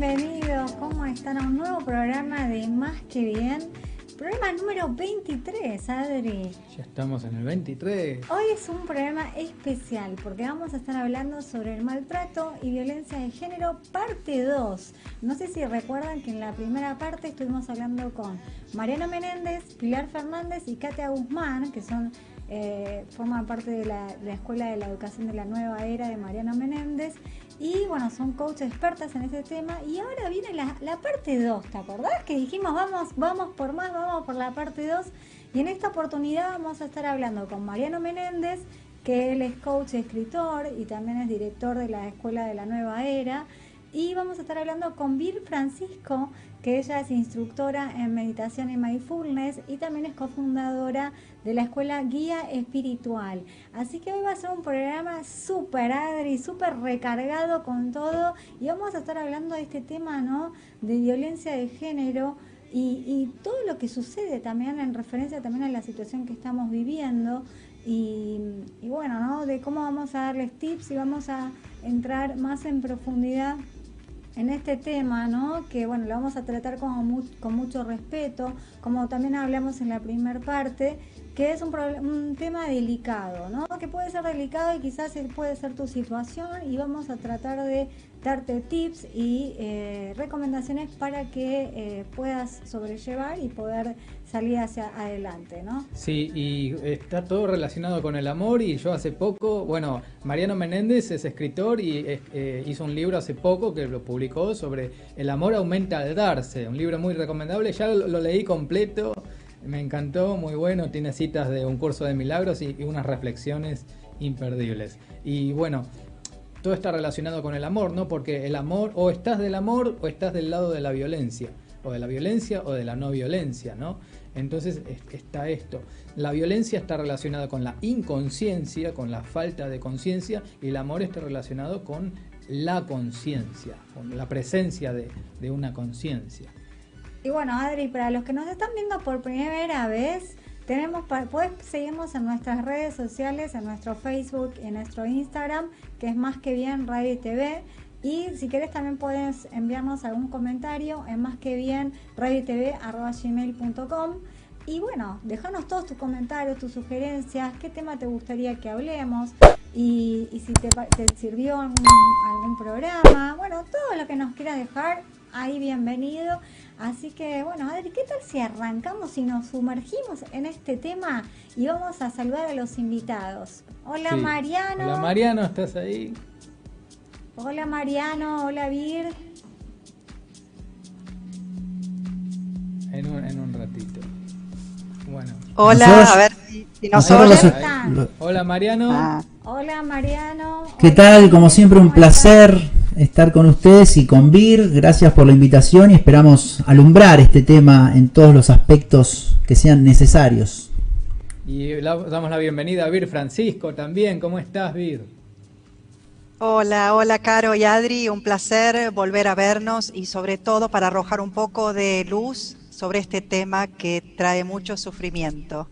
bienvenidos. ¿Cómo están? A un nuevo programa de Más que Bien. Programa número 23, Adri. Ya estamos en el 23. Hoy es un programa especial porque vamos a estar hablando sobre el maltrato y violencia de género, parte 2. No sé si recuerdan que en la primera parte estuvimos hablando con Mariano Menéndez, Pilar Fernández y Katia Guzmán, que forman parte de la Escuela de la Educación de la Nueva Era de Mariano Menéndez. Y bueno, son coaches expertas en ese tema. Y ahora viene la parte 2, ¿te acordás? Que dijimos vamos por más, vamos por la parte 2. Y en esta oportunidad vamos a estar hablando con Mariano Menéndez, que él es coach y escritor y también es director de la Escuela de la Nueva Era. Y vamos a estar hablando con Vir Francisco, que ella es instructora en meditación y mindfulness y también es cofundadora de la escuela Guía Espiritual. Así que hoy va a ser un programa súper Adri, súper recargado con todo y vamos a estar hablando de este tema, ¿no?, de violencia de género y todo lo que sucede también en referencia también a la situación que estamos viviendo y bueno, ¿no?, de cómo vamos a darles tips y vamos a entrar más en profundidad en este tema, ¿no?, que bueno, lo vamos a tratar con mucho respeto, como también hablamos en la primera parte, que es un tema delicado, ¿no?, que puede ser delicado y quizás puede ser tu situación y vamos a tratar de darte tips y recomendaciones para que puedas sobrellevar y poder salir hacia adelante, ¿no? Sí, y está todo relacionado con el amor y yo hace poco, bueno, Mariano Menéndez es escritor y hizo un libro hace poco que lo publicó sobre el amor aumenta al darse, un libro muy recomendable, ya lo leí completo, me encantó, muy bueno, tiene citas de un curso de milagros y unas reflexiones imperdibles. Y bueno, todo está relacionado con el amor, ¿no? Porque el amor, o estás del amor o estás del lado de la violencia, o de la violencia o de la no violencia, ¿no? Entonces está esto. La violencia está relacionada con la inconsciencia, con la falta de conciencia, y el amor está relacionado con la conciencia, con la presencia de una conciencia. Y bueno, Adri, para los que nos están viendo por primera vez, puedes seguirnos en nuestras redes sociales, en nuestro Facebook y en nuestro Instagram, que es Más que Bien Radio y TV. Y si querés también puedes enviarnos algún comentario en másquebienradiotv@gmail.com. Y bueno, déjanos todos tus comentarios, tus sugerencias, qué tema te gustaría que hablemos y si te sirvió algún programa, bueno, todo lo que nos quieras dejar, ahí bienvenido. Así que bueno, Adri, ¿qué tal si arrancamos y nos sumergimos en este tema y vamos a saludar a los invitados? Hola, sí. Mariano. Hola Mariano, ¿estás ahí? Hola Mariano, hola Vir. En un ratito. Bueno. Hola, a ver si nos oyen. Hola Mariano. Hola Mariano. ¿Qué tal? Como siempre un placer estar con ustedes y con Vir. Gracias por la invitación y esperamos alumbrar este tema en todos los aspectos que sean necesarios. Y damos la bienvenida a Vir Francisco también. ¿Cómo estás, Vir? Hola Caro y Adri, un placer volver a vernos y sobre todo para arrojar un poco de luz sobre este tema que trae mucho sufrimiento.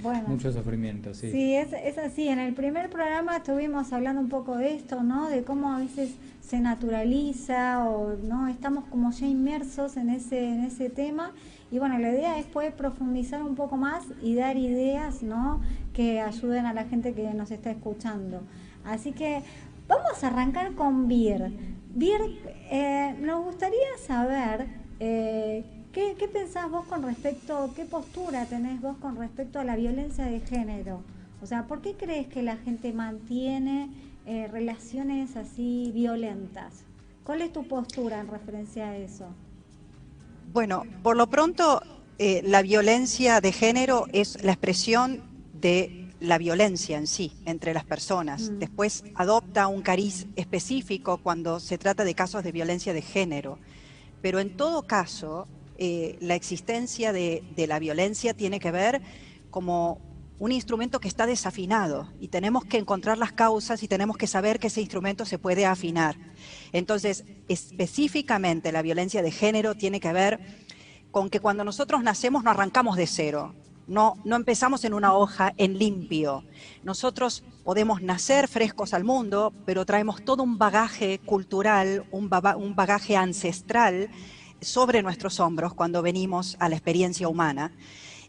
Bueno, mucho sufrimiento, sí. Sí, es así. En el primer programa estuvimos hablando un poco de esto, ¿no? De cómo a veces se naturaliza o no estamos como ya inmersos en ese tema. Y bueno, la idea es poder profundizar un poco más y dar ideas, ¿no?, que ayuden a la gente que nos está escuchando. Así que vamos a arrancar con Vir. Vir, nos gustaría saber qué pensás vos con respecto, qué postura tenés vos con respecto a la violencia de género. O sea, ¿por qué crees que la gente mantiene relaciones así violentas? ¿Cuál es tu postura en referencia a eso? Bueno, por lo pronto, la violencia de género es la expresión de la violencia en sí, entre las personas. Después adopta un cariz específico cuando se trata de casos de violencia de género. Pero en todo caso, la existencia de la violencia tiene que ver como un instrumento que está desafinado y tenemos que encontrar las causas y tenemos que saber que ese instrumento se puede afinar. Entonces, específicamente la violencia de género tiene que ver con que cuando nosotros nacemos no arrancamos de cero. no empezamos en una hoja en limpio. Nosotros podemos nacer frescos al mundo, pero traemos todo un bagaje cultural, un bagaje ancestral sobre nuestros hombros cuando venimos a la experiencia humana.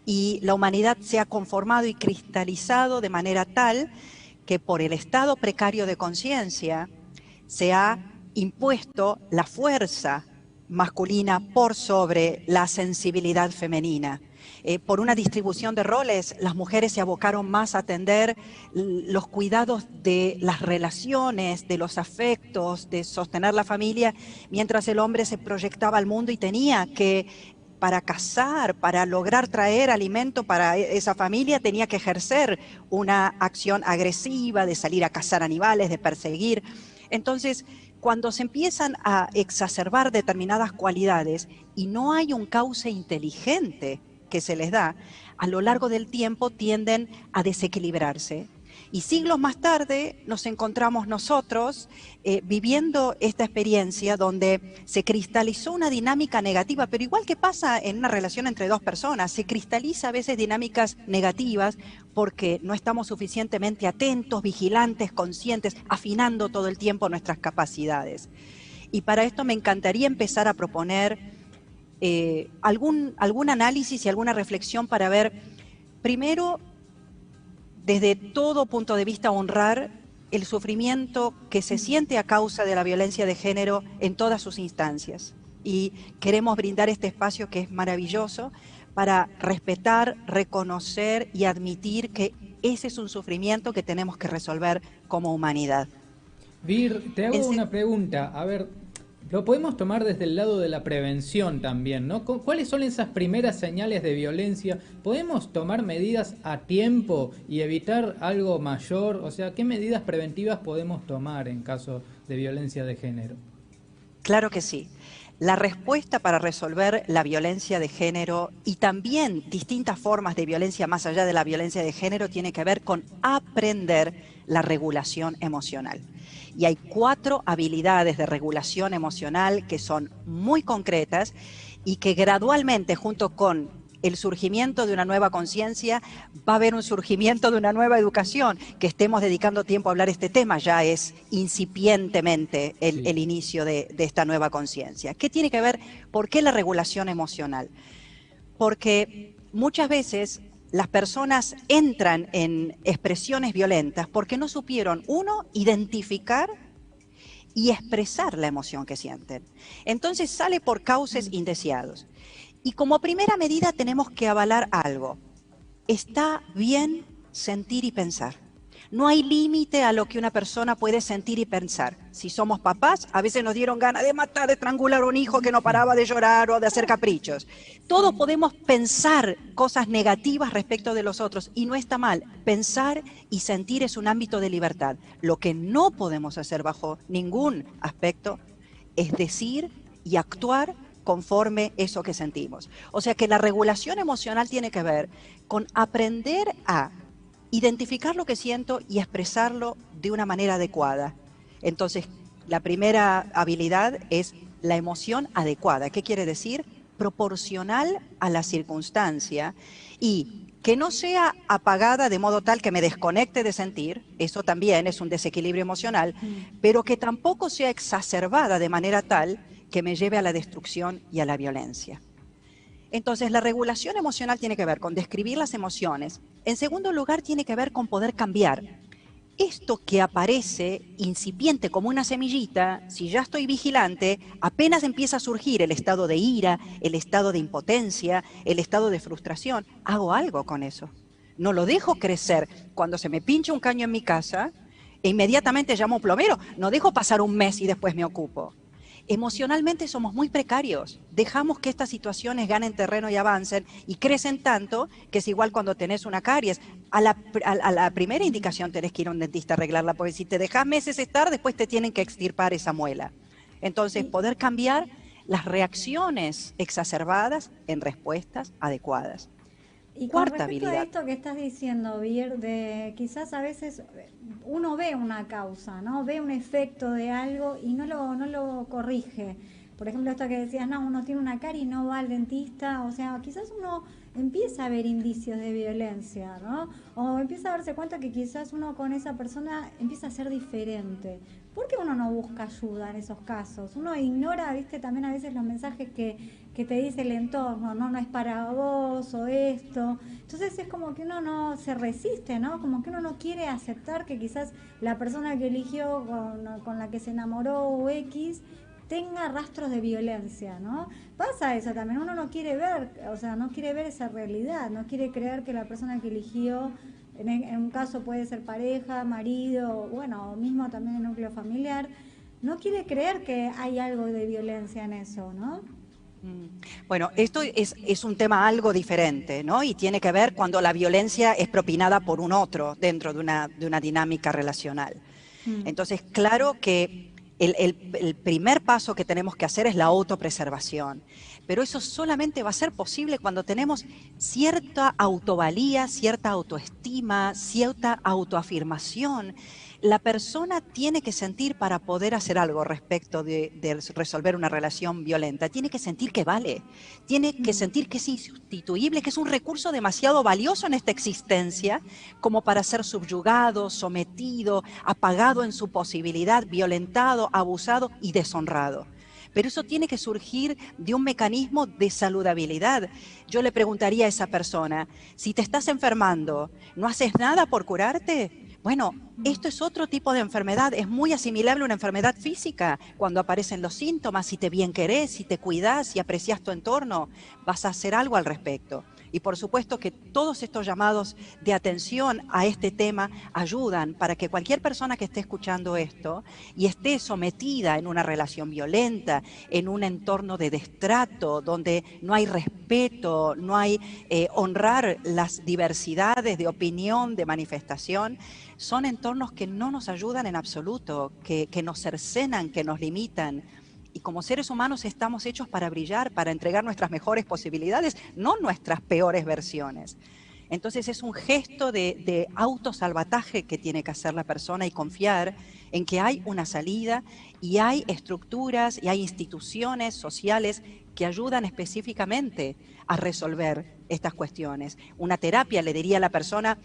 Y la humanidad se ha conformado y cristalizado de manera tal que por el estado precario de conciencia se ha impuesto la fuerza masculina por sobre la sensibilidad femenina. Por una distribución de roles, las mujeres se abocaron más a atender los cuidados de las relaciones, de los afectos, de sostener la familia, mientras el hombre se proyectaba al mundo y tenía que, para cazar, para lograr traer alimento para esa familia, tenía que ejercer una acción agresiva de salir a cazar animales, de perseguir. Entonces, cuando se empiezan a exacerbar determinadas cualidades y no hay un cauce inteligente que se les da, a lo largo del tiempo tienden a desequilibrarse. Y siglos más tarde nos encontramos nosotros viviendo esta experiencia donde se cristalizó una dinámica negativa, pero igual que pasa en una relación entre dos personas, se cristaliza a veces dinámicas negativas porque no estamos suficientemente atentos, vigilantes, conscientes, afinando todo el tiempo nuestras capacidades. Y para esto me encantaría empezar a proponer algún análisis y alguna reflexión para ver, primero, desde todo punto de vista, honrar el sufrimiento que se siente a causa de la violencia de género en todas sus instancias. Y queremos brindar este espacio que es maravilloso para respetar, reconocer y admitir que ese es un sufrimiento que tenemos que resolver como humanidad. Vir, te hago una pregunta. A ver, lo podemos tomar desde el lado de la prevención también, ¿no? ¿Cuáles son esas primeras señales de violencia? ¿Podemos tomar medidas a tiempo y evitar algo mayor? O sea, ¿qué medidas preventivas podemos tomar en caso de violencia de género? Claro que sí. La respuesta para resolver la violencia de género y también distintas formas de violencia más allá de la violencia de género tiene que ver con aprender la regulación emocional. Y hay 4 habilidades de regulación emocional que son muy concretas y que gradualmente, junto con el surgimiento de una nueva conciencia, va a haber un surgimiento de una nueva educación. Que estemos dedicando tiempo a hablar este tema ya es incipientemente el inicio de esta nueva conciencia. ¿Qué tiene que ver? ¿Por qué la regulación emocional? Porque muchas veces las personas entran en expresiones violentas porque no supieron, uno, identificar y expresar la emoción que sienten. Entonces sale por cauces indeseados. Y como primera medida tenemos que avalar algo. Está bien sentir y pensar. No hay límite a lo que una persona puede sentir y pensar. Si somos papás, a veces nos dieron ganas de matar, de estrangular a un hijo que no paraba de llorar o de hacer caprichos. Todos podemos pensar cosas negativas respecto de los otros y no está mal. Pensar y sentir es un ámbito de libertad. Lo que no podemos hacer bajo ningún aspecto es decir y actuar conforme eso que sentimos. O sea que la regulación emocional tiene que ver con aprender a identificar lo que siento y expresarlo de una manera adecuada. Entonces, la primera habilidad es la emoción adecuada. ¿Qué quiere decir? Proporcional a la circunstancia y que no sea apagada de modo tal que me desconecte de sentir, eso también es un desequilibrio emocional, pero que tampoco sea exacerbada de manera tal que me lleve a la destrucción y a la violencia. Entonces, la regulación emocional tiene que ver con describir las emociones. En segundo lugar, tiene que ver con poder cambiar. Esto que aparece incipiente como una semillita, si ya estoy vigilante, apenas empieza a surgir el estado de ira, el estado de impotencia, el estado de frustración, hago algo con eso. No lo dejo crecer. Cuando se me pincha un caño en mi casa, inmediatamente llamo a un plomero. No dejo pasar un mes y después me ocupo. Emocionalmente somos muy precarios, dejamos que estas situaciones ganen terreno y avancen y crecen tanto que es igual cuando tenés una caries. A la primera indicación tenés que ir a un dentista a arreglarla, porque si te dejas meses estar, después te tienen que extirpar esa muela. Entonces, poder cambiar las reacciones exacerbadas en respuestas adecuadas. Y con respecto a esto que estás diciendo, Vir, de quizás a veces uno ve una causa, ¿no? Ve un efecto de algo y no lo corrige. Por ejemplo, esto que decías, no, uno tiene una cara y no va al dentista, o sea, quizás uno empieza a ver indicios de violencia, ¿no? O empieza a darse cuenta que quizás uno con esa persona empieza a ser diferente. ¿Por qué uno no busca ayuda en esos casos? Uno ignora, viste, también a veces los mensajes que te dice el entorno, no, no es para vos o esto. Entonces es como que uno no se resiste, ¿no? Como que uno no quiere aceptar que quizás la persona que eligió, con la que se enamoró o X, tenga rastros de violencia, ¿no? Pasa eso también, uno no quiere ver, o sea, no quiere ver esa realidad, no quiere creer que la persona que eligió, en un caso puede ser pareja, marido, bueno, o mismo también el núcleo familiar, no quiere creer que hay algo de violencia en eso, ¿no? Bueno, esto es un tema algo diferente, ¿no? Y tiene que ver cuando la violencia es propinada por un otro dentro de una dinámica relacional. Entonces, claro que el primer paso que tenemos que hacer es la autopreservación, pero eso solamente va a ser posible cuando tenemos cierta autovalía, cierta autoestima, cierta autoafirmación. La persona tiene que sentir, para poder hacer algo respecto de resolver una relación violenta, tiene que sentir que vale, tiene que sentir que es insustituible, que es un recurso demasiado valioso en esta existencia como para ser subyugado, sometido, apagado en su posibilidad, violentado, abusado y deshonrado. Pero eso tiene que surgir de un mecanismo de saludabilidad. Yo le preguntaría a esa persona, si te estás enfermando, ¿no haces nada por curarte? Bueno, esto es otro tipo de enfermedad, es muy asimilable a una enfermedad física. Cuando aparecen los síntomas, si te bien querés, si te cuidás, si apreciás tu entorno, vas a hacer algo al respecto. Y por supuesto que todos estos llamados de atención a este tema ayudan para que cualquier persona que esté escuchando esto y esté sometida en una relación violenta, en un entorno de destrato, donde no hay respeto, no hay honrar las diversidades de opinión, de manifestación, son entornos que no nos ayudan en absoluto, que nos cercenan, que nos limitan. Y como seres humanos estamos hechos para brillar, para entregar nuestras mejores posibilidades, no nuestras peores versiones. Entonces es un gesto de autosalvataje que tiene que hacer la persona y confiar en que hay una salida y hay estructuras y hay instituciones sociales que ayudan específicamente a resolver estas cuestiones. Una terapia, le diría a la persona,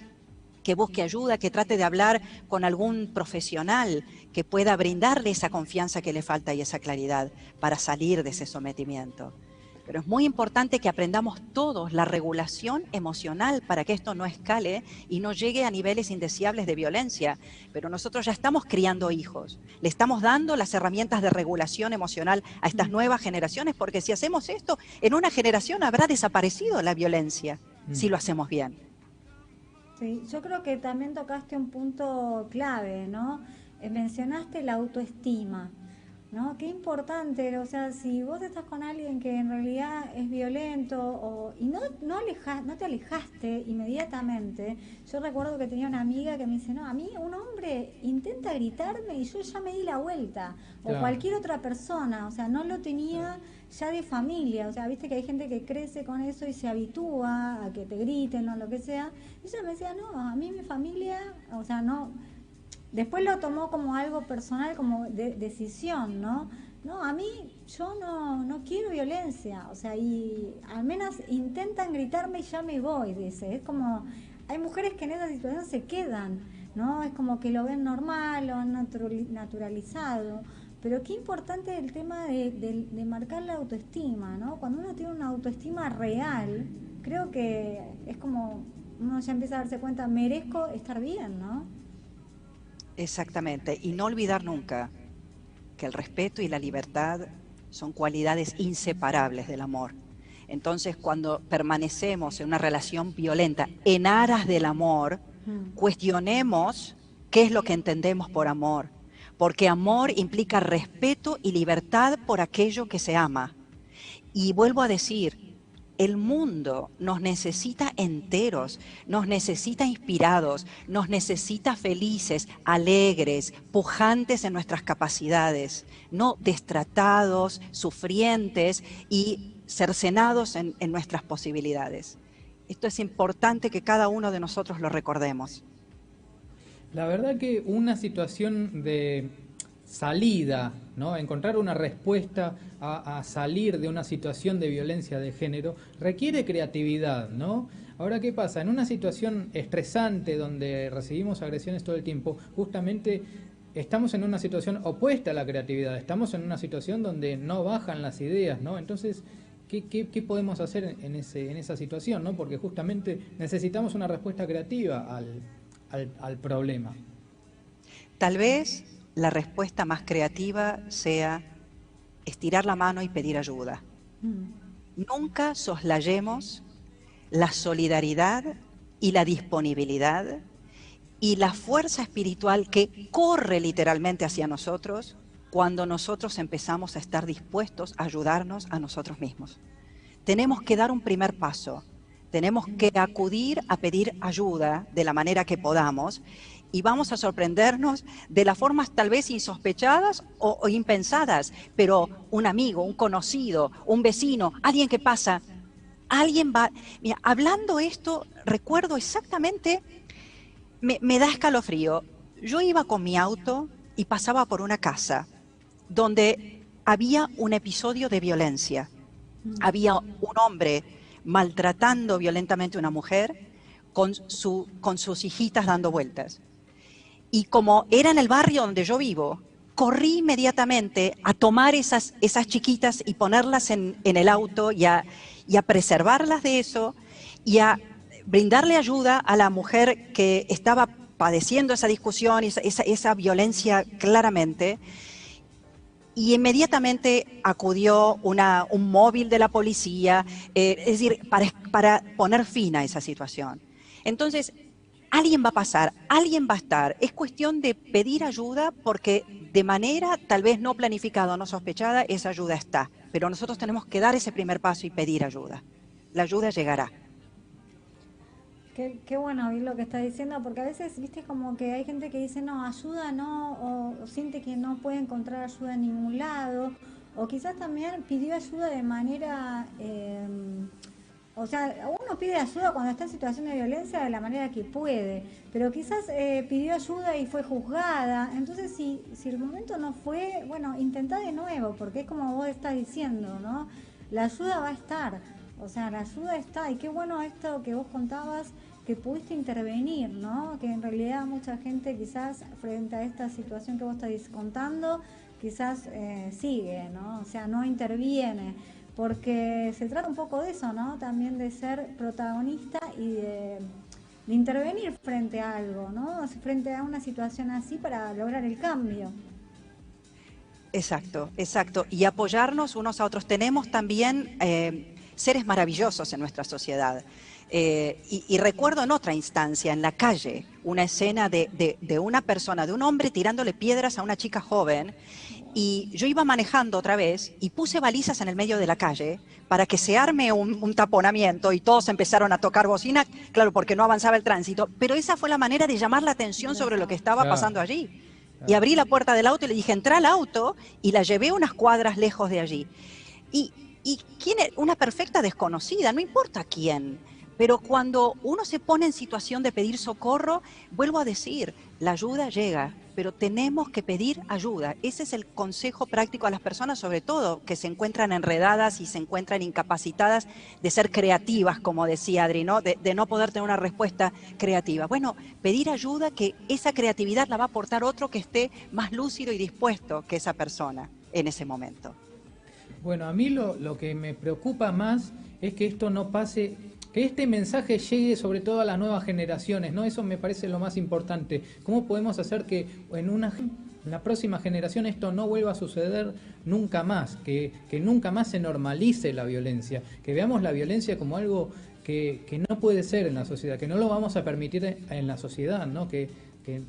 que busque ayuda, que trate de hablar con algún profesional que pueda brindarle esa confianza que le falta y esa claridad para salir de ese sometimiento. Pero es muy importante que aprendamos todos la regulación emocional para que esto no escale y no llegue a niveles indeseables de violencia. Pero nosotros ya estamos criando hijos, le estamos dando las herramientas de regulación emocional a estas nuevas generaciones, porque si hacemos esto, en una generación habrá desaparecido la violencia, si lo hacemos bien. Sí, yo creo que también tocaste un punto clave, ¿no? Mencionaste la autoestima, ¿no? Qué importante, o sea, si vos estás con alguien que en realidad es violento y no te alejaste inmediatamente. Yo recuerdo que tenía una amiga que me dice, no, a mí un hombre intenta gritarme y yo ya me di la vuelta, o cualquier otra persona, o sea, no lo tenía ya de familia, o sea, viste que hay gente que crece con eso y se habitúa a que te griten o lo que sea. Y ella me decía, no, a mí mi familia, o sea, no. Después lo tomó como algo personal, como decisión, ¿no? No, a mí, yo no quiero violencia, o sea, y al menos intentan gritarme y ya me voy, dice. Es como, hay mujeres que en esa situación se quedan, ¿no? Es como que lo ven normal, lo han naturalizado. Pero qué importante el tema de marcar la autoestima, ¿no? Cuando uno tiene una autoestima real, creo que es como, uno ya empieza a darse cuenta, merezco estar bien, ¿no? Exactamente, y no olvidar nunca que el respeto y la libertad son cualidades inseparables del amor. Entonces, cuando permanecemos en una relación violenta en aras del amor, cuestionemos qué es lo que entendemos por amor, porque amor implica respeto y libertad por aquello que se ama. Y vuelvo a decir, el mundo nos necesita enteros, nos necesita inspirados, nos necesita felices, alegres, pujantes en nuestras capacidades, no destratados, sufrientes y cercenados en nuestras posibilidades. Esto es importante que cada uno de nosotros lo recordemos. La verdad que una situación de salida, ¿no? Encontrar una respuesta a salir de una situación de violencia de género requiere creatividad, ¿no? Ahora, ¿qué pasa? En una situación estresante donde recibimos agresiones todo el tiempo, justamente estamos en una situación opuesta a la creatividad, estamos en una situación donde no bajan las ideas, ¿no? Entonces, ¿qué podemos hacer en esa situación, ¿no? Porque justamente necesitamos una respuesta creativa al problema. Tal vez la respuesta más creativa sea estirar la mano y pedir ayuda. Nunca soslayemos la solidaridad y la disponibilidad y la fuerza espiritual que corre literalmente hacia nosotros cuando nosotros empezamos a estar dispuestos a ayudarnos a nosotros mismos. Tenemos que dar un primer paso, tenemos que acudir a pedir ayuda de la manera que podamos y vamos a sorprendernos de las formas tal vez insospechadas o impensadas, pero un amigo, un conocido, un vecino, alguien que pasa, alguien va... Mira, hablando esto, recuerdo exactamente, me da escalofrío. Yo iba con mi auto y pasaba por una casa donde había un episodio de violencia. Había un hombre maltratando violentamente a una mujer con sus hijitas dando vueltas. Y como era en el barrio donde yo vivo, corrí inmediatamente a tomar esas chiquitas y ponerlas en el auto y a preservarlas de eso y a brindarle ayuda a la mujer que estaba padeciendo esa discusión, esa violencia claramente. Y inmediatamente acudió un móvil de la policía, es decir, para poner fin a esa situación. Entonces, alguien va a pasar, alguien va a estar. Es cuestión de pedir ayuda porque de manera tal vez no planificada o no sospechada, esa ayuda está. Pero nosotros tenemos que dar ese primer paso y pedir ayuda. La ayuda llegará. Qué bueno oír lo que está diciendo, porque a veces, viste, como que hay gente que dice, no, ayuda no, o siente que no puede encontrar ayuda en ningún lado, o quizás también pidió ayuda de manera, o sea, uno pide ayuda cuando está en situación de violencia de la manera que puede, pero quizás pidió ayuda y fue juzgada. Entonces, si el momento no fue, bueno, intentá de nuevo, porque es como vos estás diciendo, ¿no? La ayuda va a estar. O sea, la ayuda está, y qué bueno esto que vos contabas, que pudiste intervenir, ¿no? Que en realidad mucha gente quizás frente a esta situación que vos estás contando, quizás sigue, ¿no? O sea, no interviene, porque se trata un poco de eso, ¿no? También de ser protagonista y de intervenir frente a algo, ¿no? Frente a una situación así para lograr el cambio. Exacto, exacto. Y apoyarnos unos a otros. Tenemos también seres maravillosos en nuestra sociedad. Y recuerdo en otra instancia, en la calle, una escena de una persona, de un hombre tirándole piedras a una chica joven, y yo iba manejando otra vez y puse balizas en el medio de la calle para que se arme un taponamiento y todos empezaron a tocar bocina, claro, porque no avanzaba el tránsito, pero esa fue la manera de llamar la atención sobre lo que estaba pasando allí. Y abrí la puerta del auto y le dije, entra al auto, y la llevé unas cuadras lejos de allí. Y quién es una perfecta desconocida, no importa quién, pero cuando uno se pone en situación de pedir socorro, vuelvo a decir, la ayuda llega, pero tenemos que pedir ayuda. Ese es el consejo práctico a las personas, sobre todo que se encuentran enredadas y se encuentran incapacitadas de ser creativas, como decía Adri, ¿no? De no poder tener una respuesta creativa. Bueno, pedir ayuda, que esa creatividad la va a aportar otro que esté más lúcido y dispuesto que esa persona en ese momento. Bueno, a mí lo que me preocupa más es que esto no pase, que este mensaje llegue sobre todo a las nuevas generaciones, ¿no? Eso me parece lo más importante. ¿Cómo podemos hacer que en la próxima generación esto no vuelva a suceder nunca más? Que nunca más se normalice la violencia, que veamos la violencia como algo que no puede ser en la sociedad, que no lo vamos a permitir en la sociedad, ¿no? Que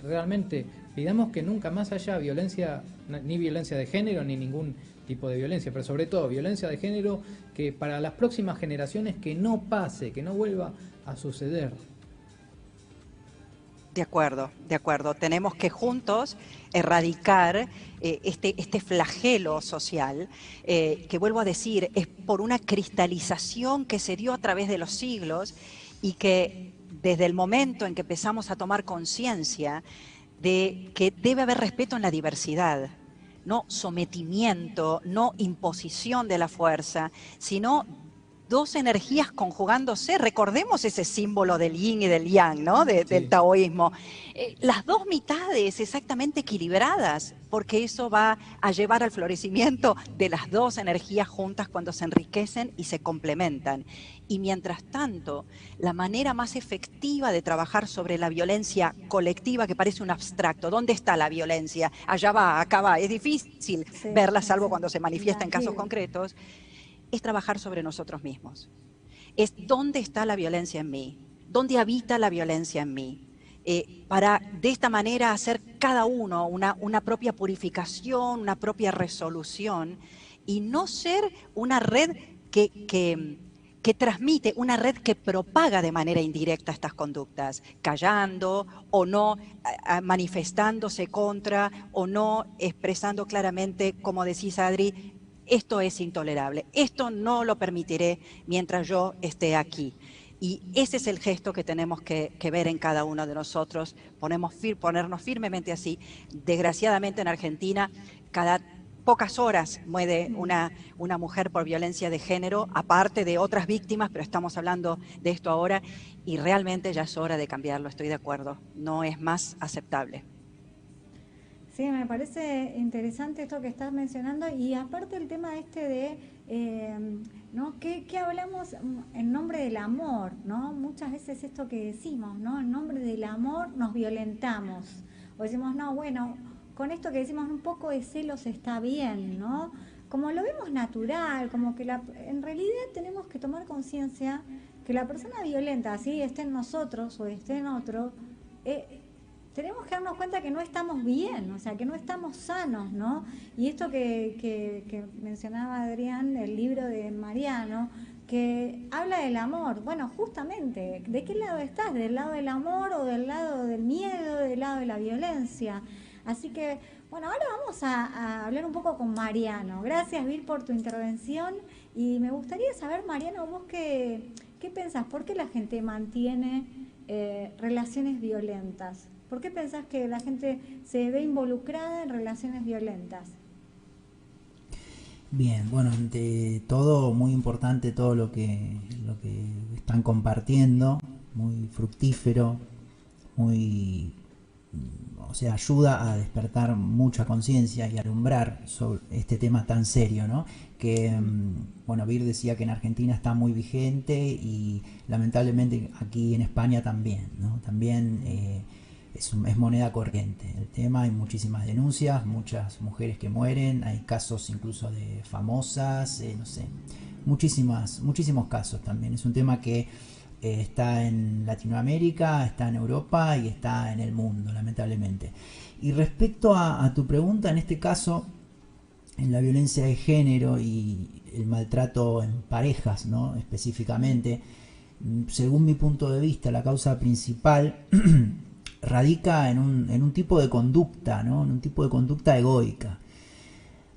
realmente pidamos que nunca más haya violencia, ni violencia de género, ni ningún tipo de violencia, pero sobre todo violencia de género, que para las próximas generaciones que no pase, que no vuelva a suceder. De acuerdo, de acuerdo. Tenemos que juntos erradicar este flagelo social, que vuelvo a decir, es por una cristalización que se dio a través de los siglos y que desde el momento en que empezamos a tomar conciencia de que debe haber respeto en la diversidad, no sometimiento, no imposición de la fuerza, sino dos energías conjugándose. Recordemos ese símbolo del yin y del yang, ¿no? Del taoísmo. Las dos mitades exactamente equilibradas, porque eso va a llevar al florecimiento de las dos energías juntas cuando se enriquecen y se complementan. Y mientras tanto, la manera más efectiva de trabajar sobre la violencia colectiva, que parece un abstracto, ¿dónde está la violencia? Allá va, acá va, es difícil verla salvo cuando se manifiesta en casos concretos. Es trabajar sobre nosotros mismos. Es dónde está la violencia en mí, dónde habita la violencia en mí. Para de esta manera hacer cada uno una propia purificación, una propia resolución, y no ser una red que transmite, una red que propaga de manera indirecta estas conductas, callando o no manifestándose contra o no expresando claramente, como decís, Adri, esto es intolerable, esto no lo permitiré mientras yo esté aquí. Y ese es el gesto que tenemos que ver en cada uno de nosotros, ponernos firmemente así. Desgraciadamente en Argentina, cada pocas horas muere una mujer por violencia de género, aparte de otras víctimas, pero estamos hablando de esto ahora, y realmente ya es hora de cambiarlo, estoy de acuerdo, no es más aceptable. Sí, me parece interesante esto que estás mencionando, y aparte el tema de ¿no? ¿Qué hablamos en nombre del amor? ¿No? Muchas veces esto que decimos, ¿no? En nombre del amor nos violentamos. O decimos, no, bueno, con esto que decimos un poco de celos está bien, ¿no? Como lo vemos natural, como que en realidad tenemos que tomar conciencia que la persona violenta, así esté en nosotros o esté en otro, tenemos que darnos cuenta que no estamos bien, o sea, que no estamos sanos, ¿no? Y esto que mencionaba Adrián, el libro de Mariano, que habla del amor. Bueno, justamente, ¿de qué lado estás? ¿Del lado del amor o del lado del miedo, del lado de la violencia? Así que, bueno, ahora vamos a hablar un poco con Mariano. Gracias, Vir, por tu intervención. Y me gustaría saber, Mariano, vos qué pensás, ¿por qué la gente mantiene relaciones violentas? ¿Por qué pensás que la gente se ve involucrada en relaciones violentas? Bien, bueno, ante todo, muy importante todo lo que están compartiendo, muy fructífero, o sea, ayuda a despertar mucha conciencia y alumbrar sobre este tema tan serio, ¿no? Que, bueno, Vir decía que en Argentina está muy vigente y lamentablemente aquí en España también, ¿no? También es moneda corriente el tema, hay muchísimas denuncias, muchas mujeres que mueren, hay casos incluso de famosas, no sé, muchísimos casos también. Es un tema que está en Latinoamérica, está en Europa y está en el mundo, lamentablemente. Y respecto a tu pregunta, en este caso, en la violencia de género y el maltrato en parejas, ¿no? Específicamente, según mi punto de vista, la causa principal radica en un tipo de conducta, ¿no? En un tipo de conducta egoica.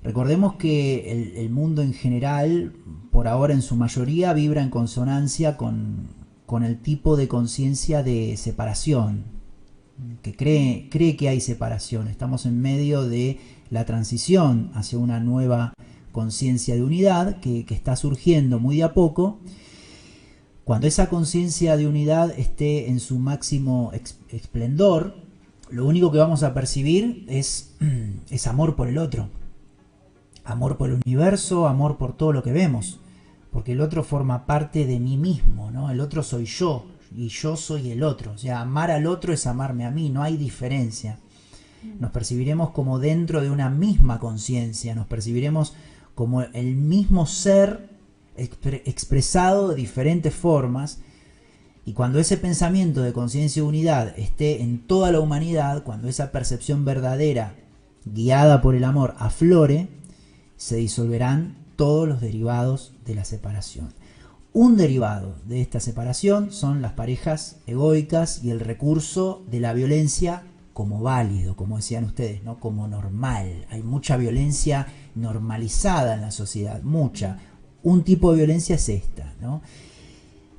Recordemos que el mundo en general, por ahora en su mayoría, vibra en consonancia con el tipo de conciencia de separación, que cree que hay separación. Estamos en medio de la transición hacia una nueva conciencia de unidad que está surgiendo muy de a poco. Cuando esa conciencia de unidad esté en su máximo esplendor, lo único que vamos a percibir es amor por el otro, amor por el universo, amor por todo lo que vemos, porque el otro forma parte de mí mismo, ¿no? El otro soy yo y yo soy el otro. O sea, amar al otro es amarme a mí, no hay diferencia. Nos percibiremos como dentro de una misma conciencia, nos percibiremos como el mismo ser expresado de diferentes formas, y cuando ese pensamiento de conciencia de unidad esté en toda la humanidad, cuando esa percepción verdadera guiada por el amor aflore, se disolverán todos los derivados de la separación. Un derivado de esta separación son las parejas egoicas y el recurso de la violencia como válido, como decían ustedes, ¿no? Como normal. Hay mucha violencia normalizada en la sociedad, mucha. Un tipo de violencia es esta, ¿no?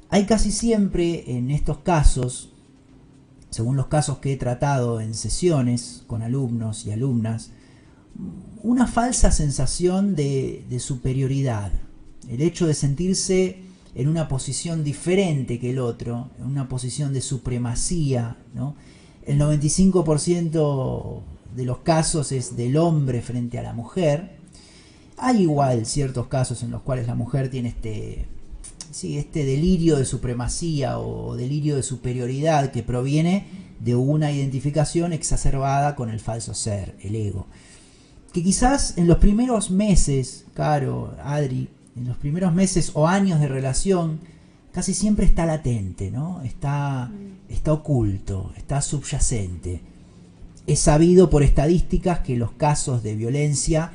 Hay casi siempre en estos casos, según los casos que he tratado en sesiones con alumnos y alumnas, una falsa sensación de superioridad, el hecho de sentirse en una posición diferente que el otro, en una posición de supremacía, ¿no? El 95% de los casos es del hombre frente a la mujer. Hay igual ciertos casos en los cuales la mujer tiene este delirio de supremacía o delirio de superioridad que proviene de una identificación exacerbada con el falso ser, el ego. Que quizás en los primeros meses, Caro, Adri, en los primeros meses o años de relación, casi siempre está latente, ¿no? Está oculto, está subyacente. Es sabido por estadísticas que los casos de violencia,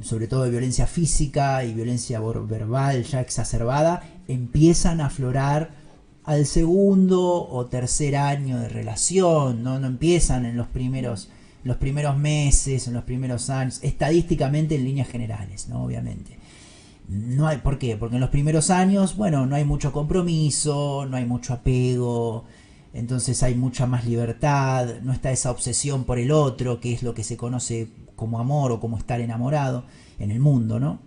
sobre todo de violencia física y violencia verbal ya exacerbada, empiezan a aflorar al segundo o tercer año de relación, no empiezan en los primeros meses, en los primeros años, estadísticamente en líneas generales, ¿no? Obviamente. No hay, ¿por qué? Porque en los primeros años, bueno, no hay mucho compromiso, no hay mucho apego, entonces hay mucha más libertad, no está esa obsesión por el otro, que es lo que se conoce como amor o como estar enamorado en el mundo, ¿no?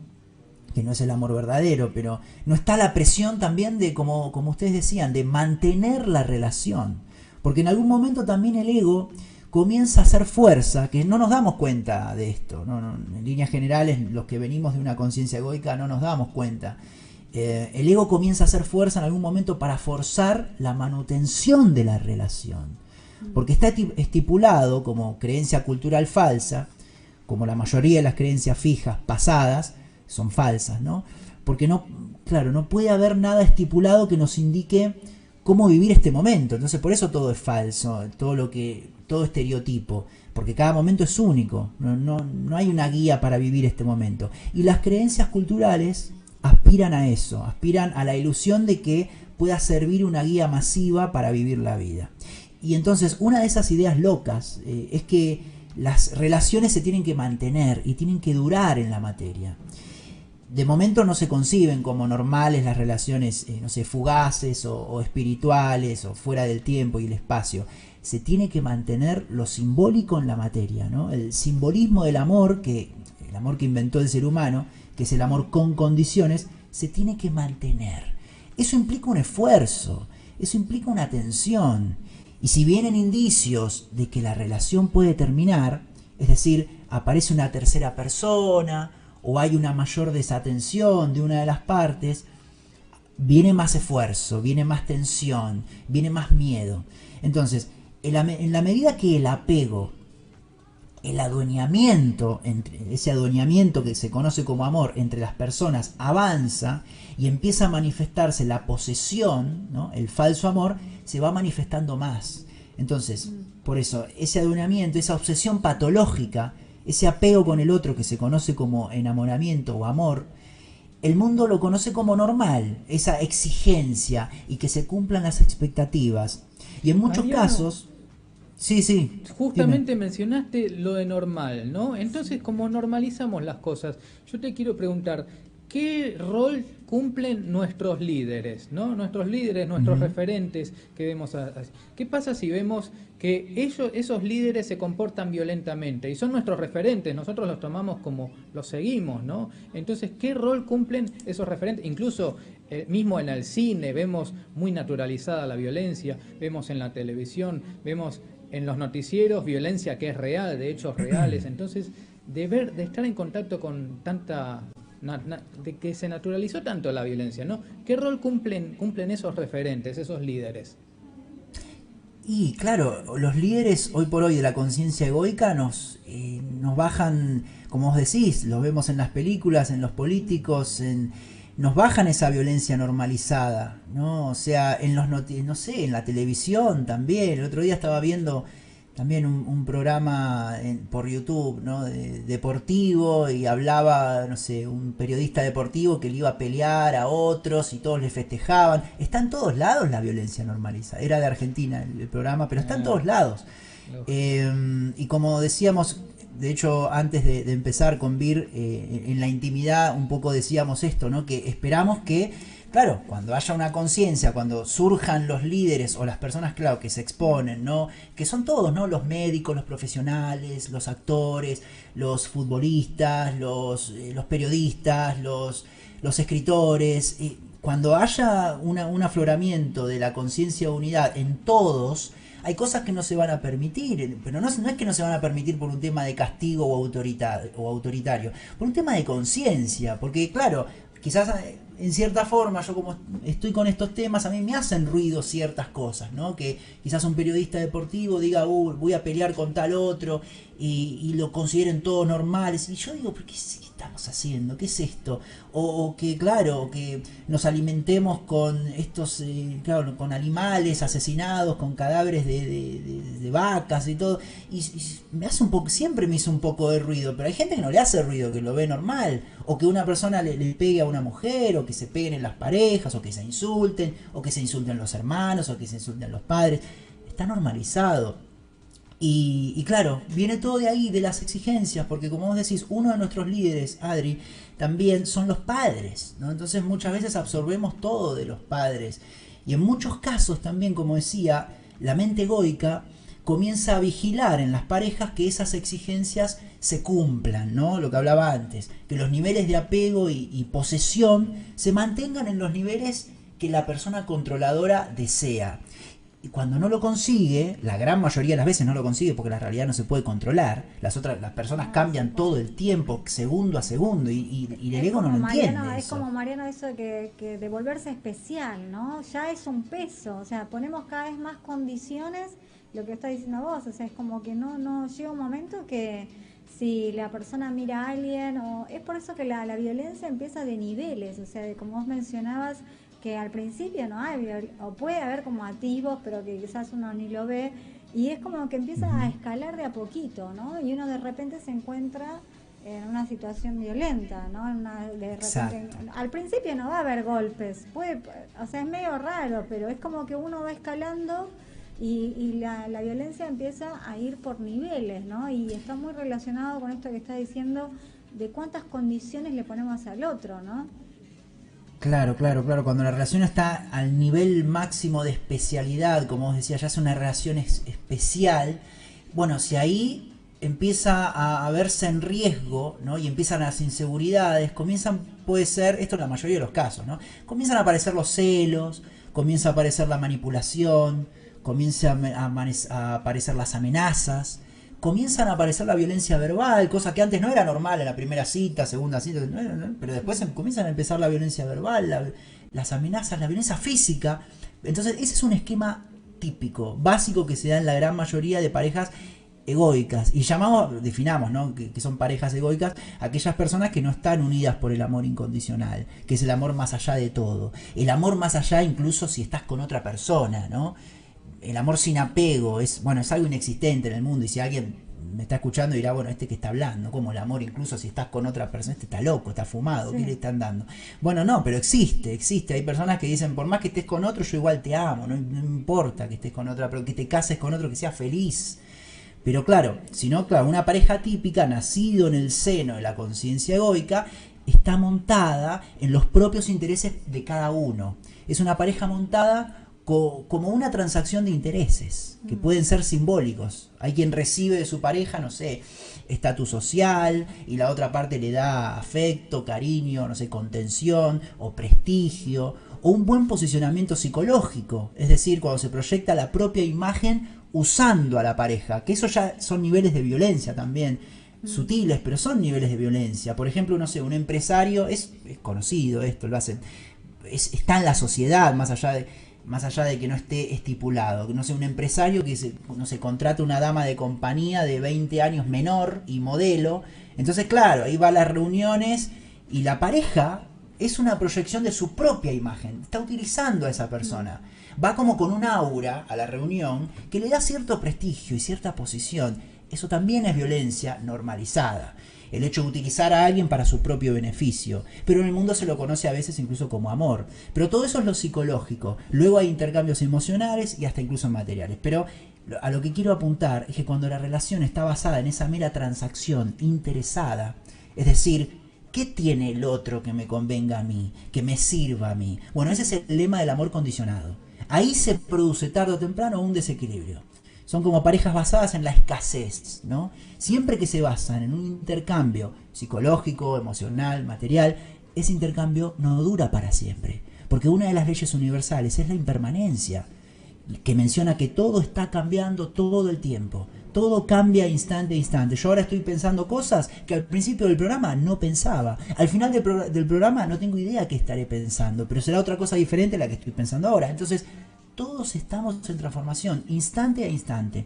Que no es el amor verdadero, pero no está la presión también de, como ustedes decían, de mantener la relación, porque en algún momento también el ego comienza a hacer fuerza, que no nos damos cuenta de esto, en líneas generales los que venimos de una conciencia egoica no nos damos cuenta. El ego comienza a hacer fuerza en algún momento para forzar la manutención de la relación, porque está estipulado como creencia cultural falsa, como la mayoría de las creencias fijas pasadas son falsas, ¿no? Porque no puede haber nada estipulado que nos indique cómo vivir este momento. Entonces por eso todo es falso, todo estereotipo, porque cada momento es único, no hay una guía para vivir este momento. Y las creencias culturales aspiran a eso, aspiran a la ilusión de que pueda servir una guía masiva para vivir la vida. Y entonces una de esas ideas locas es que las relaciones se tienen que mantener y tienen que durar en la materia. De momento no se conciben como normales las relaciones, fugaces o espirituales o fuera del tiempo y el espacio. Se tiene que mantener lo simbólico en la materia, ¿no? El simbolismo del amor, el amor que inventó el ser humano, que es el amor con condiciones, se tiene que mantener. Eso implica un esfuerzo, eso implica una tensión. Y si vienen indicios de que la relación puede terminar, es decir, aparece una tercera persona o hay una mayor desatención de una de las partes, viene más esfuerzo, viene más tensión, viene más miedo. Entonces, en la medida que el apego, el adueñamiento, ese adueñamiento que se conoce como amor entre las personas avanza y empieza a manifestarse la posesión, ¿no? El falso amor, se va manifestando más. Entonces, por eso, ese adueñamiento, esa obsesión patológica, ese apego con el otro que se conoce como enamoramiento o amor, el mundo lo conoce como normal, esa exigencia y que se cumplan las expectativas. Y en muchos casos... Sí. Justamente Dime. mencionaste lo de normal, ¿no? Entonces, como normalizamos las cosas, yo te quiero preguntar, ¿qué rol cumplen nuestros líderes, ¿no? Nuestros líderes, nuestros referentes que vemos. ¿Qué pasa si vemos que esos líderes se comportan violentamente y son nuestros referentes? Nosotros los tomamos como los seguimos, ¿no? Entonces, ¿qué rol cumplen esos referentes? Incluso mismo en el cine vemos muy naturalizada la violencia, vemos en la televisión, vemos en los noticieros violencia que es real, de hechos reales. Entonces, de estar en contacto con tanta... de que se naturalizó tanto la violencia, ¿no? ¿Qué rol cumplen esos referentes, esos líderes? Y claro, los líderes hoy por hoy de la conciencia egoica nos bajan, como vos decís, los vemos en las películas, en los políticos, nos bajan esa violencia normalizada, ¿no? O sea, en en la televisión también. El otro día estaba viendo también un programa por YouTube, ¿no? Deportivo, y hablaba, un periodista deportivo que le iba a pelear a otros y todos le festejaban. Está en todos lados la violencia normalizada. Era de Argentina el programa, pero está en todos lados. Y como decíamos, de hecho, antes de empezar con Vir, en la intimidad un poco decíamos esto, ¿no? Que esperamos que claro, cuando haya una conciencia, cuando surjan los líderes o las personas, claro, que se exponen, ¿no? Que son todos, ¿no? Los médicos, los profesionales, los actores, los futbolistas, los periodistas, los escritores. Cuando haya un afloramiento de la conciencia de unidad en todos, hay cosas que no se van a permitir, pero no es que no se van a permitir por un tema de castigo o autoritario, por un tema de conciencia, porque claro, quizás en cierta forma, yo como estoy con estos temas, a mí me hacen ruido ciertas cosas, ¿no? Que quizás un periodista deportivo diga, voy a pelear con tal otro, y lo consideren todos normales, y yo digo, ¿pero qué estamos haciendo? ¿Qué es esto? O que, claro, que nos alimentemos con estos, claro, con animales asesinados, con cadáveres de vacas y todo, y me hace siempre me hizo un poco de ruido, pero hay gente que no le hace ruido, que lo ve normal, o que una persona le pegue a una mujer, o que se peguen en las parejas, o que se insulten los hermanos, o que se insulten los padres. Está normalizado. Y claro, viene todo de ahí, de las exigencias, porque como vos decís, uno de nuestros líderes, Adri, también son los padres, ¿no? Entonces muchas veces absorbemos todo de los padres. Y en muchos casos también, como decía, la mente egoica comienza a vigilar en las parejas que esas exigencias se cumplan, ¿no? Lo que hablaba antes, que los niveles de apego y posesión se mantengan en los niveles que la persona controladora desea. Y cuando no lo consigue, la gran mayoría de las veces no lo consigue porque la realidad no se puede controlar, las personas cambian todo el tiempo, segundo a segundo, y el ego no lo entiende. Es como, Mariano, eso de que de volverse especial, ¿no? Ya es un peso, o sea, ponemos cada vez más condiciones, lo que está diciendo vos, o sea, es como que no llega un momento que si la persona mira a alguien, o es por eso que la violencia empieza de niveles, o sea, de como vos mencionabas, que al principio no hay, o puede haber como activos, pero que quizás uno ni lo ve, y es como que empieza a escalar de a poquito, ¿no? Y uno de repente se encuentra en una situación violenta, ¿no? Al principio no va a haber golpes, o sea, es medio raro, pero es como que uno va escalando y la violencia empieza a ir por niveles, ¿no? Y está muy relacionado con esto que está diciendo de cuántas condiciones le ponemos al otro, ¿no? Claro, cuando la relación está al nivel máximo de especialidad, como vos decías, ya es una relación especial, bueno, si ahí empieza a verse en riesgo, ¿no? Y empiezan las inseguridades, puede ser, esto es la mayoría de los casos, ¿no? Comienzan a aparecer los celos, comienza a aparecer la manipulación, comienza a aparecer las amenazas, comienzan a aparecer la violencia verbal, cosa que antes no era normal en la primera cita, segunda cita, pero después comienzan a empezar la violencia verbal, las amenazas, la violencia física. Entonces ese es un esquema típico, básico, que se da en la gran mayoría de parejas egoicas, y definamos, ¿no? que son parejas egoicas aquellas personas que no están unidas por el amor incondicional, que es el amor más allá de todo, el amor más allá incluso si estás con otra persona, ¿no? El amor sin apego es algo inexistente en el mundo, y si alguien me está escuchando dirá, bueno, que está hablando, como el amor incluso si estás con otra persona, está loco, está fumado, sí. ¿Qué le están dando? Bueno, no, pero existe, hay personas que dicen, por más que estés con otro, yo igual te amo, no importa que estés con otra, pero que te cases con otro, que seas feliz. Pero claro, una pareja típica, nacido en el seno de la conciencia egoica, está montada en los propios intereses de cada uno. Es una pareja montada como una transacción de intereses, que pueden ser simbólicos. Hay quien recibe de su pareja, no sé, estatus social, y la otra parte le da afecto, cariño, no sé, contención o prestigio, o un buen posicionamiento psicológico, es decir, cuando se proyecta la propia imagen usando a la pareja, que eso ya son niveles de violencia también, sutiles, pero son niveles de violencia. Por ejemplo, no sé, un empresario, es conocido esto, lo hacen, está en la sociedad, más allá de que no esté estipulado. No sé, un empresario que contrata una dama de compañía de 20 años menor y modelo. Entonces, claro, ahí va a las reuniones y la pareja es una proyección de su propia imagen. Está utilizando a esa persona. Va como con un aura a la reunión que le da cierto prestigio y cierta posición. Eso también es violencia normalizada. El hecho de utilizar a alguien para su propio beneficio. Pero en el mundo se lo conoce a veces incluso como amor. Pero todo eso es lo psicológico. Luego hay intercambios emocionales y hasta incluso materiales. Pero a lo que quiero apuntar es que cuando la relación está basada en esa mera transacción interesada, es decir, ¿Qué tiene el otro que me convenga a mí, que me sirva a mí? Bueno, ese es el lema del amor condicionado. Ahí se produce tarde o temprano un desequilibrio. Son como parejas basadas en la escasez, ¿no? Siempre que se basan en un intercambio psicológico, emocional, material, ese intercambio no dura para siempre. Porque una de las leyes universales es la impermanencia, que menciona que todo está cambiando todo el tiempo. Todo cambia instante a instante. Yo ahora estoy pensando cosas que al principio del programa no pensaba. Al final del programa no tengo idea qué estaré pensando, pero será otra cosa diferente a la que estoy pensando ahora. Entonces, todos estamos en transformación, instante a instante.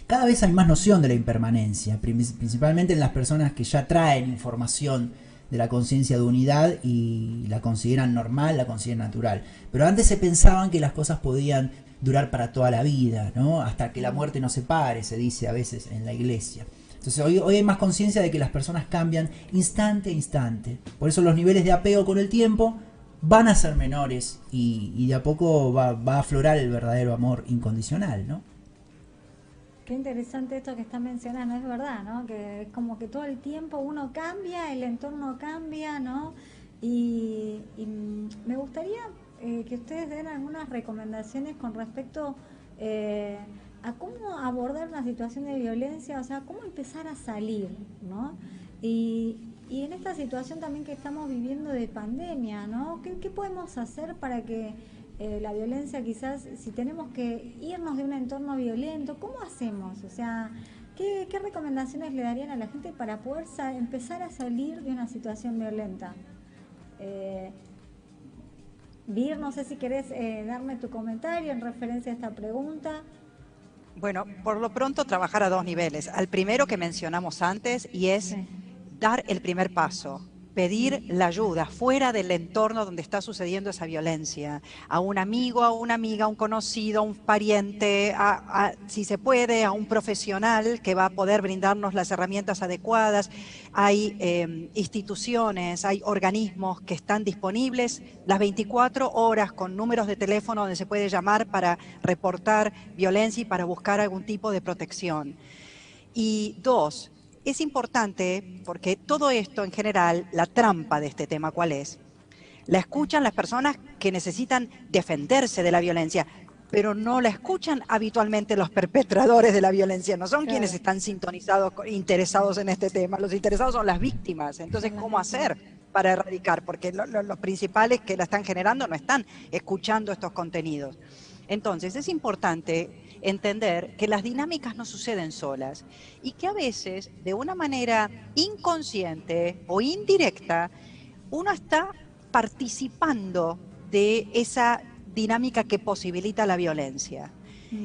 Cada vez hay más noción de la impermanencia, principalmente en las personas que ya traen información de la conciencia de unidad y la consideran normal, la consideran natural. Pero antes se pensaban que las cosas podían durar para toda la vida, ¿no? Hasta que la muerte nos separe, se dice a veces en la iglesia. Entonces hoy hay más conciencia de que las personas cambian instante a instante. Por eso los niveles de apego con el tiempo van a ser menores y de a poco va a aflorar el verdadero amor incondicional, ¿no? Qué interesante esto que está mencionando, es verdad, ¿no? Que es como que todo el tiempo uno cambia, el entorno cambia, ¿no? Y me gustaría que ustedes den algunas recomendaciones con respecto a cómo abordar una situación de violencia, o sea, cómo empezar a salir, ¿no? Y en esta situación también que estamos viviendo de pandemia, ¿no? ¿Qué podemos hacer para que la violencia, quizás, si tenemos que irnos de un entorno violento, ¿cómo hacemos? O sea, ¿qué recomendaciones le darían a la gente para poder empezar a salir de una situación violenta? Vir, no sé si querés darme tu comentario en referencia a esta pregunta. Bueno, por lo pronto trabajar a dos niveles. Al primero que mencionamos antes, y es dar el primer paso. Pedir la ayuda fuera del entorno donde está sucediendo esa violencia, a un amigo, a una amiga, a un conocido, a un pariente, si se puede, a un profesional que va a poder brindarnos las herramientas adecuadas. Hay instituciones, hay organismos que están disponibles las 24 horas con números de teléfono donde se puede llamar para reportar violencia y para buscar algún tipo de protección. Y dos, es importante porque todo esto en general, la trampa de este tema, ¿cuál es? La escuchan las personas que necesitan defenderse de la violencia, pero no la escuchan habitualmente los perpetradores de la violencia, no son quienes están sintonizados, interesados en este tema, los interesados son las víctimas. Entonces, ¿cómo hacer para erradicar? Porque los principales que la están generando no están escuchando estos contenidos. Entonces, es importante entender que las dinámicas no suceden solas y que a veces, de una manera inconsciente o indirecta, uno está participando de esa dinámica que posibilita la violencia.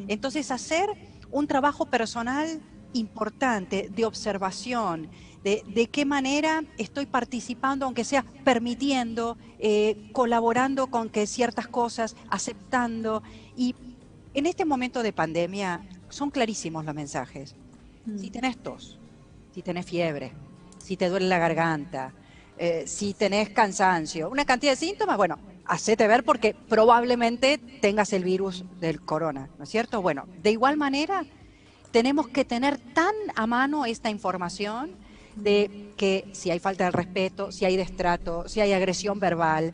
Entonces, hacer un trabajo personal importante de observación, de qué manera estoy participando, aunque sea permitiendo, colaborando con que ciertas cosas, aceptando. Y en este momento de pandemia son clarísimos los mensajes. Si tenés tos, si tenés fiebre, si te duele la garganta, si tenés cansancio, una cantidad de síntomas, bueno, hacete ver porque probablemente tengas el virus del corona, ¿no es cierto? Bueno, de igual manera tenemos que tener tan a mano esta información de que si hay falta de respeto, si hay destrato, si hay agresión verbal,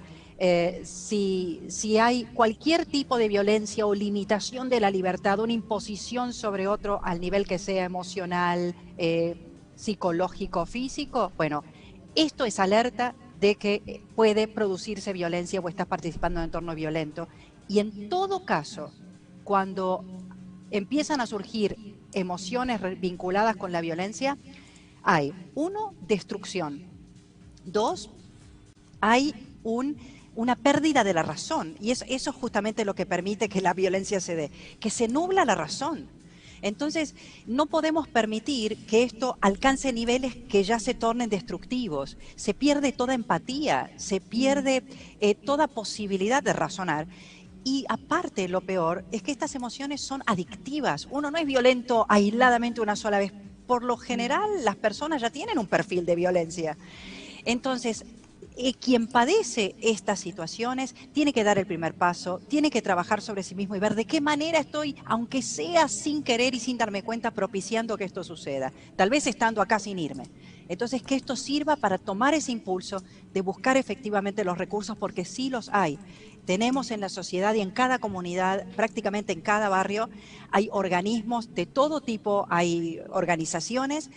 si hay cualquier tipo de violencia o limitación de la libertad, una imposición sobre otro al nivel que sea emocional, psicológico, físico, bueno, esto es alerta de que puede producirse violencia o estás participando en un entorno violento. Y en todo caso, cuando empiezan a surgir emociones vinculadas con la violencia, hay, uno, destrucción. Dos, hay una pérdida de la razón. Y eso es justamente lo que permite que la violencia se dé, que se nubla la razón. Entonces, no podemos permitir que esto alcance niveles que ya se tornen destructivos. Se pierde toda empatía, se pierde toda posibilidad de razonar. Y aparte, lo peor es que estas emociones son adictivas. Uno no es violento aisladamente una sola vez. Por lo general, las personas ya tienen un perfil de violencia. Entonces, quien padece estas situaciones tiene que dar el primer paso, tiene que trabajar sobre sí mismo y ver de qué manera estoy, aunque sea sin querer y sin darme cuenta, propiciando que esto suceda. Tal vez estando acá sin irme. Entonces, que esto sirva para tomar ese impulso de buscar efectivamente los recursos, porque sí los hay. Tenemos en la sociedad y en cada comunidad, prácticamente en cada barrio, hay organismos de todo tipo, hay organizaciones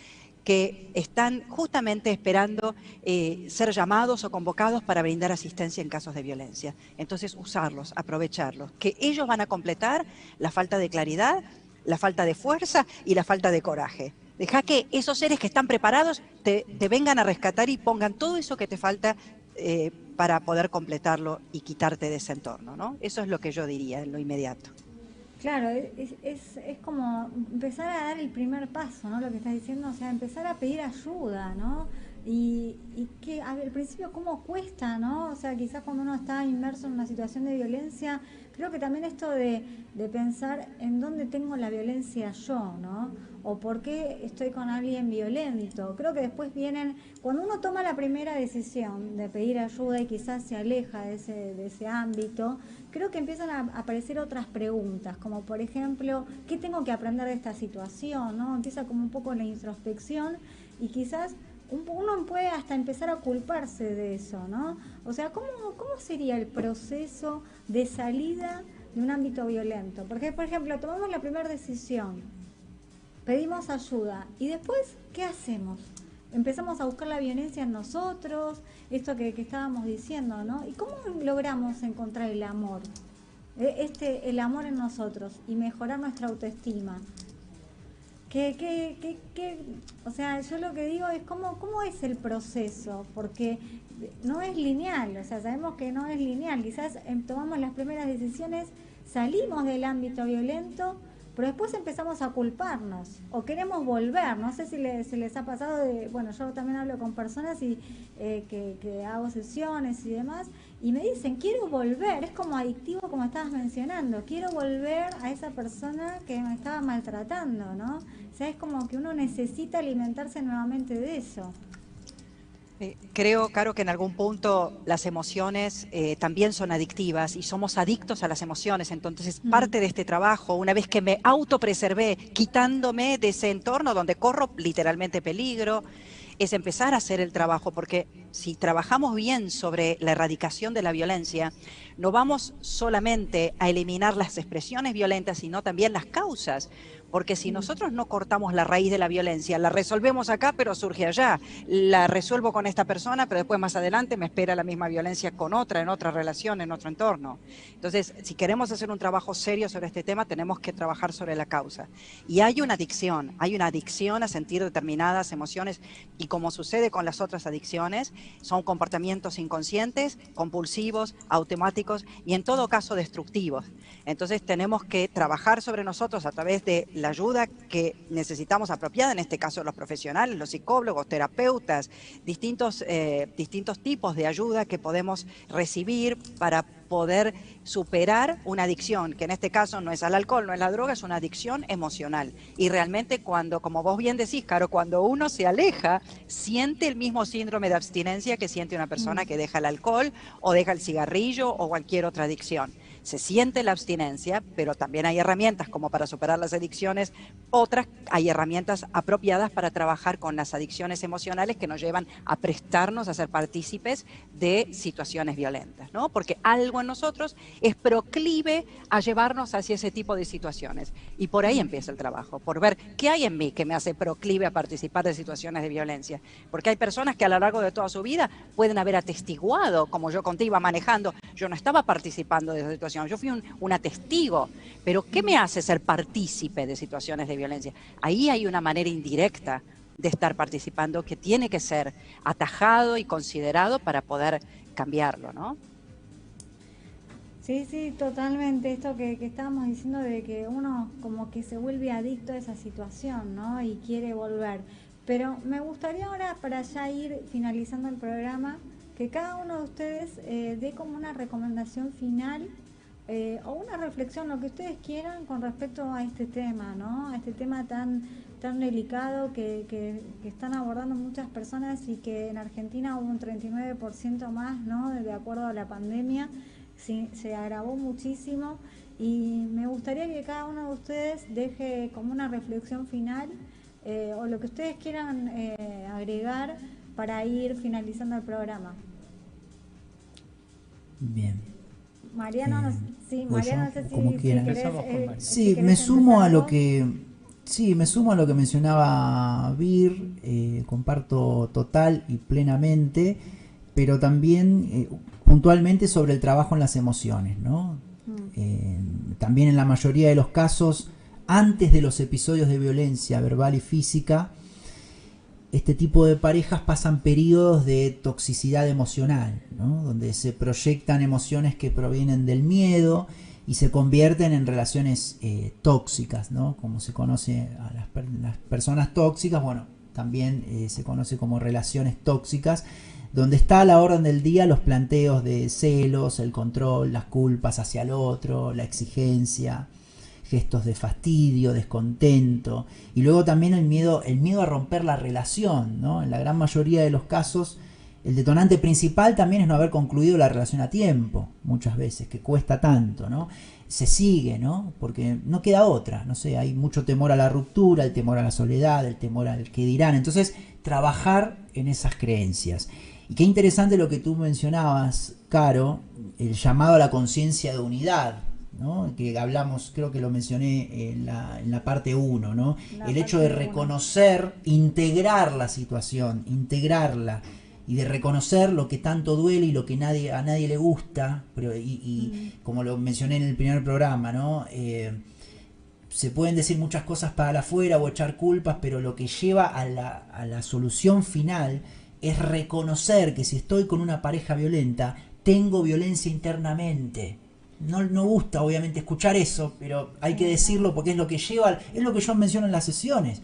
que están justamente esperando ser llamados o convocados para brindar asistencia en casos de violencia. Entonces, usarlos, aprovecharlos, que ellos van a completar la falta de claridad, la falta de fuerza y la falta de coraje. Deja que esos seres que están preparados te vengan a rescatar y pongan todo eso que te falta para poder completarlo y quitarte de ese entorno, ¿no? Eso es lo que yo diría en lo inmediato. Claro, es como empezar a dar el primer paso, ¿no? Lo que estás diciendo, o sea, empezar a pedir ayuda, ¿no? Y que al principio cómo cuesta, ¿no? O sea, quizás cuando uno está inmerso en una situación de violencia, creo que también esto de pensar en dónde tengo la violencia yo, ¿no? O por qué estoy con alguien violento. Creo que después vienen, cuando uno toma la primera decisión de pedir ayuda y quizás se aleja de ese ámbito, creo que empiezan a aparecer otras preguntas, como por ejemplo, ¿qué tengo que aprender de esta situación? ¿No? Empieza como un poco la introspección y quizás uno puede hasta empezar a culparse de eso, ¿no? O sea, ¿cómo sería el proceso de salida de un ámbito violento? Porque, por ejemplo, tomamos la primera decisión, pedimos ayuda y después, ¿qué hacemos? Empezamos a buscar la violencia en nosotros, esto que estábamos diciendo, ¿no? ¿Y cómo logramos encontrar el amor? El amor en nosotros y mejorar nuestra autoestima. O sea, yo lo que digo es cómo es el proceso, porque no es lineal, o sea, sabemos que no es lineal, quizás tomamos las primeras decisiones, salimos del ámbito violento, pero después empezamos a culparnos o queremos volver. No sé si se les ha pasado, bueno, yo también hablo con personas y que hago sesiones y demás, y me dicen, quiero volver, es como adictivo como estabas mencionando, quiero volver a esa persona que me estaba maltratando, ¿no? O sea, es como que uno necesita alimentarse nuevamente de eso. Creo, Caro, que en algún punto las emociones también son adictivas y somos adictos a las emociones. Entonces, parte de este trabajo, una vez que me autopreservé, quitándome de ese entorno donde corro literalmente peligro, es empezar a hacer el trabajo, porque si trabajamos bien sobre la erradicación de la violencia, no vamos solamente a eliminar las expresiones violentas, sino también las causas. Porque si nosotros no cortamos la raíz de la violencia, la resolvemos acá, pero surge allá. La resuelvo con esta persona, pero después más adelante me espera la misma violencia con otra, en otra relación, en otro entorno. Entonces, si queremos hacer un trabajo serio sobre este tema, tenemos que trabajar sobre la causa. Y hay una adicción a sentir determinadas emociones, y como sucede con las otras adicciones, son comportamientos inconscientes, compulsivos, automáticos y en todo caso destructivos. Entonces tenemos que trabajar sobre nosotros a través de la ayuda que necesitamos apropiada, en este caso los profesionales, los psicólogos, terapeutas, distintos tipos de ayuda que podemos recibir para poder superar una adicción, que en este caso no es al alcohol, no es la droga, es una adicción emocional. Y realmente cuando, como vos bien decís, Caro, cuando uno se aleja, siente el mismo síndrome de abstinencia que siente una persona que deja el alcohol o deja el cigarrillo o cualquier otra adicción. Se siente la abstinencia, pero también hay herramientas como para superar las adicciones. Otras, hay herramientas apropiadas para trabajar con las adicciones emocionales que nos llevan a prestarnos a ser partícipes de situaciones violentas, ¿no? Porque algo en nosotros es proclive a llevarnos hacia ese tipo de situaciones. Y por ahí empieza el trabajo, por ver qué hay en mí que me hace proclive a participar de situaciones de violencia. Porque hay personas que a lo largo de toda su vida pueden haber atestiguado, como yo contigo iba manejando, yo no estaba participando de esa situación, yo fui una testigo, pero ¿qué me hace ser partícipe de situaciones de violencia? Ahí hay una manera indirecta de estar participando que tiene que ser atajado y considerado para poder cambiarlo, ¿no? Sí, sí, totalmente. Esto que estábamos diciendo de que uno como que se vuelve adicto a esa situación, ¿no? Y quiere volver. Pero me gustaría ahora, para ya ir finalizando el programa, que cada uno de ustedes dé como una recomendación final o una reflexión, lo que ustedes quieran con respecto a este tema, ¿no? A este tema tan delicado que están abordando muchas personas y que en Argentina hubo un 39% más, ¿no? De acuerdo a la pandemia, sí, se agravó muchísimo y me gustaría que cada uno de ustedes deje como una reflexión final o lo que ustedes quieran agregar para ir finalizando el programa. Bien. Mariano, sí, pues Mariano, yo, no sé como si quieran. querés, Sí, si querés me sumo empezar a lo vos. que me sumo a lo que mencionaba Vir, comparto total y plenamente, pero también puntualmente sobre el trabajo en las emociones, ¿no? También en la mayoría de los casos, antes de los episodios de violencia verbal y física, este tipo de parejas pasan periodos de toxicidad emocional, ¿no? Donde se proyectan emociones que provienen del miedo y se convierten en relaciones tóxicas, ¿no? Como se conoce a las personas tóxicas, bueno, también se conoce como relaciones tóxicas, donde está a la orden del día los planteos de celos, el control, las culpas hacia el otro, la exigencia, gestos de fastidio, descontento, y luego también el miedo a romper la relación, ¿no? En la gran mayoría de los casos, el detonante principal también es no haber concluido la relación a tiempo, muchas veces, que cuesta tanto, ¿no? Se sigue, ¿no? Porque no queda otra, no sé, hay mucho temor a la ruptura, el temor a la soledad, el temor al que dirán, entonces trabajar en esas creencias. Y qué interesante lo que tú mencionabas, Caro, el llamado a la conciencia de unidad, ¿no? Que hablamos, creo que lo mencioné en la parte 1, ¿no? El hecho de reconocer, integrar la situación, integrarla, y de reconocer lo que tanto duele y lo que a nadie le gusta, pero como lo mencioné en el primer programa, ¿no? Se pueden decir muchas cosas para el afuera o echar culpas, pero lo que lleva a la solución final es reconocer que si estoy con una pareja violenta, tengo violencia internamente. No gusta obviamente escuchar eso, pero hay que decirlo porque es lo que lleva, es lo que yo menciono en las sesiones.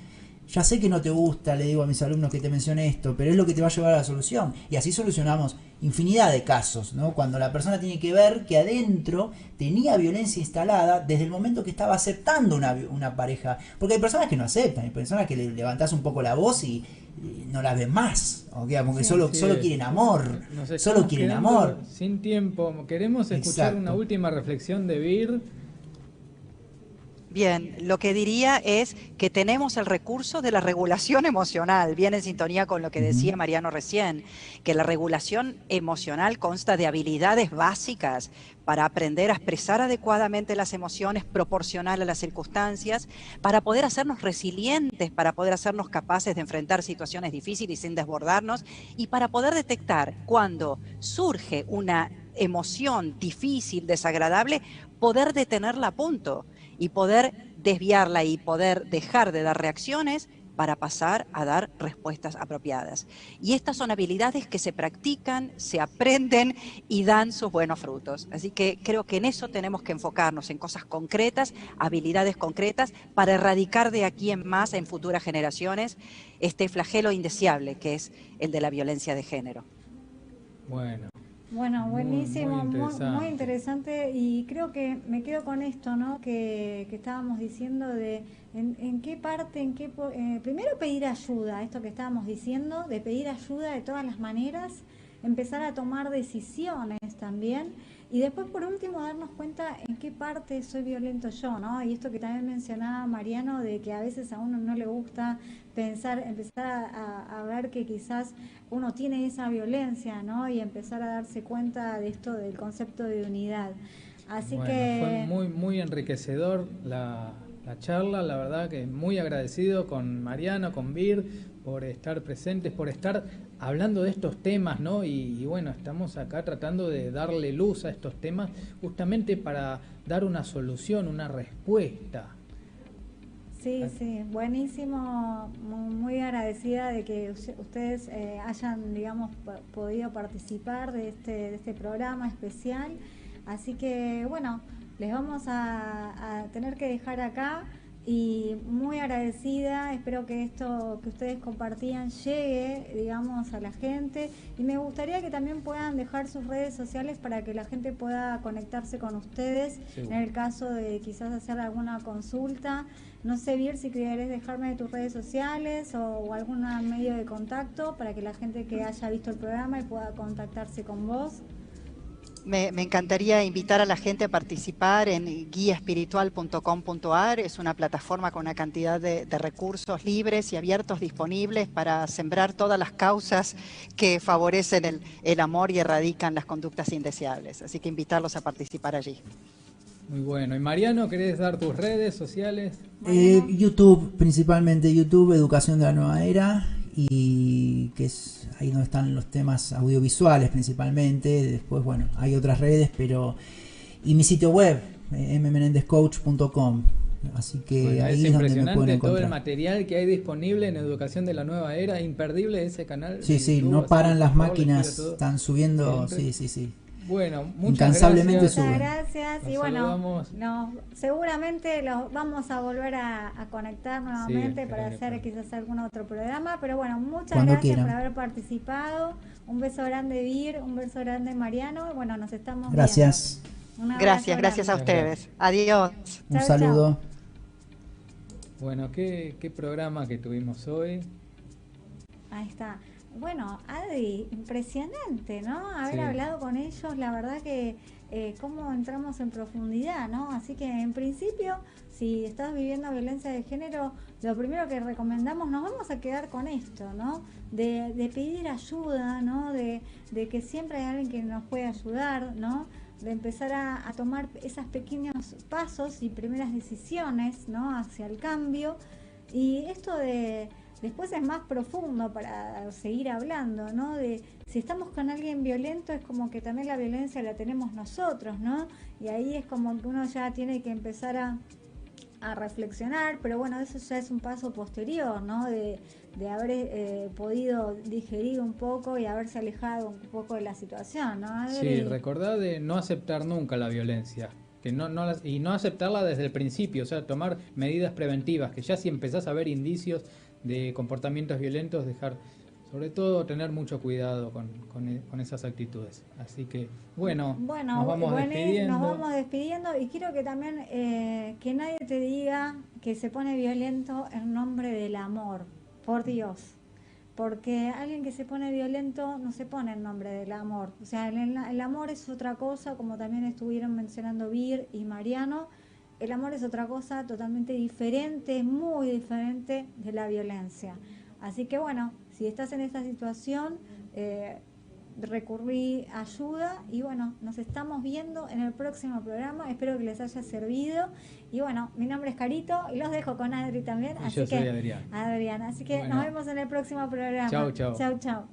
Ya sé que no te gusta, le digo a mis alumnos que te mencione esto, pero es lo que te va a llevar a la solución. Y así solucionamos infinidad de casos, ¿no? Cuando la persona tiene que ver que adentro tenía violencia instalada desde el momento que estaba aceptando una pareja. Porque hay personas que no aceptan, hay personas que le levantás un poco la voz y no las ves más, ¿okay? Porque Sí, solo quieren amor, solo quieren amor. Sin tiempo, queremos escuchar una última reflexión de Vir. Bien, lo que diría es que tenemos el recurso de la regulación emocional, bien en sintonía con lo que decía Mariano recién, que la regulación emocional consta de habilidades básicas para aprender a expresar adecuadamente las emociones proporcional a las circunstancias, para poder hacernos resilientes, para poder hacernos capaces de enfrentar situaciones difíciles sin desbordarnos y para poder detectar cuando surge una emoción difícil, desagradable, poder detenerla a punto y poder desviarla y poder dejar de dar reacciones para pasar a dar respuestas apropiadas. Y estas son habilidades que se practican, se aprenden y dan sus buenos frutos. Así que creo que en eso tenemos que enfocarnos, en cosas concretas, habilidades concretas, para erradicar de aquí en más, en futuras generaciones, este flagelo indeseable que es el de la violencia de género. Bueno, buenísimo, muy muy interesante, y creo que me quedo con esto, ¿no? Que estábamos diciendo de en qué parte, primero pedir ayuda, esto que estábamos diciendo, de pedir ayuda de todas las maneras, empezar a tomar decisiones también, y después por último darnos cuenta en qué parte soy violento yo, ¿no? Y esto que también mencionaba Mariano, de que a veces a uno no le gusta empezar a ver que quizás uno tiene esa violencia, ¿no? Y empezar a darse cuenta de esto del concepto de unidad. Así que fue muy enriquecedor la charla, la verdad que muy agradecido con Mariano, con Vir, por estar presentes, por estar hablando de estos temas, ¿no? Y bueno, estamos acá tratando de darle luz a estos temas justamente para dar una solución, una respuesta. Sí, buenísimo, muy agradecida de que ustedes hayan, digamos, podido participar de este programa especial. Así que, bueno, les vamos a tener que dejar acá, y muy agradecida, espero que esto que ustedes compartían llegue, digamos, a la gente, y me gustaría que también puedan dejar sus redes sociales para que la gente pueda conectarse con ustedes, en el caso de quizás hacer alguna consulta. No sé, Vir, si querés dejarme tus redes sociales o algún medio de contacto para que la gente que haya visto el programa y pueda contactarse con vos. Me encantaría invitar a la gente a participar en guiaespiritual.com.ar. Es una plataforma con una cantidad de recursos libres y abiertos disponibles para sembrar todas las causas que favorecen el amor y erradican las conductas indeseables. Así que invitarlos a participar allí. Muy bueno. Y Mariano, ¿querés dar tus redes sociales? YouTube, principalmente YouTube, Educación de la Nueva Era, y que es ahí donde están los temas audiovisuales principalmente. Después, bueno, hay otras redes, pero y mi sitio web, mmenendezcoach.com. Así que bueno, ahí es es donde me pueden impresionante todo encontrar. el material que hay disponible en Educación de la Nueva Era, imperdible ese canal. Sí, de sí, YouTube, no así paran que, las por favor, les máquinas, pido todo. están subiendo, Siempre. sí. Bueno, muchas Incansablemente gracias. suben. Muchas gracias. Nos Y bueno, saludamos. seguramente los vamos a volver a conectar nuevamente para esperemos. hacer quizás algún otro programa. Pero bueno, muchas Cuando gracias quieran. por haber participado. Un beso grande, Vir. Un beso grande, Mariano. Y bueno, nos estamos Gracias. viendo. Un abrazo Gracias a grande. ustedes. Adiós. Un Chau, saludo. Bueno, qué programa que tuvimos hoy. Ahí está. Bueno, Adri, impresionante, ¿no? Haber Sí. hablado con ellos, la verdad que cómo entramos en profundidad, ¿no? Así que en principio, si estás viviendo violencia de género, lo primero que recomendamos, nos vamos a quedar con esto, ¿no? De pedir ayuda, ¿no? De que siempre hay alguien que nos puede ayudar, ¿no? De empezar a tomar esos pequeños pasos y primeras decisiones, ¿no? Hacia el cambio. Y esto después es más profundo para seguir hablando, ¿no? De si estamos con alguien violento es como que también la violencia la tenemos nosotros, ¿no? Y ahí es como que uno ya tiene que empezar a reflexionar, pero bueno, eso ya es un paso posterior, ¿no? De haber podido digerir un poco y haberse alejado un poco de la situación, ¿no? Sí, recordá de no aceptar nunca la violencia. Que y no aceptarla desde el principio, o sea, tomar medidas preventivas, que ya si empezás a ver indicios de comportamientos violentos, sobre todo tener mucho cuidado con esas actitudes. Así que, bueno, nos vamos despidiendo. Nos vamos despidiendo y quiero que también que nadie te diga que se pone violento en nombre del amor, por Dios. Porque alguien que se pone violento no se pone en nombre del amor. O sea, el amor es otra cosa, como también estuvieron mencionando Vir y Mariano. El amor es otra cosa totalmente diferente, muy diferente de la violencia. Así que bueno, si estás en esta situación, recurrí a ayuda y bueno, nos estamos viendo en el próximo programa. Espero que les haya servido. Y bueno, mi nombre es Carito y los dejo con Adri también. Y yo soy Adrián. Adrián. Así que Bueno. nos vemos en el próximo programa. Chau, chau. Chau, chau.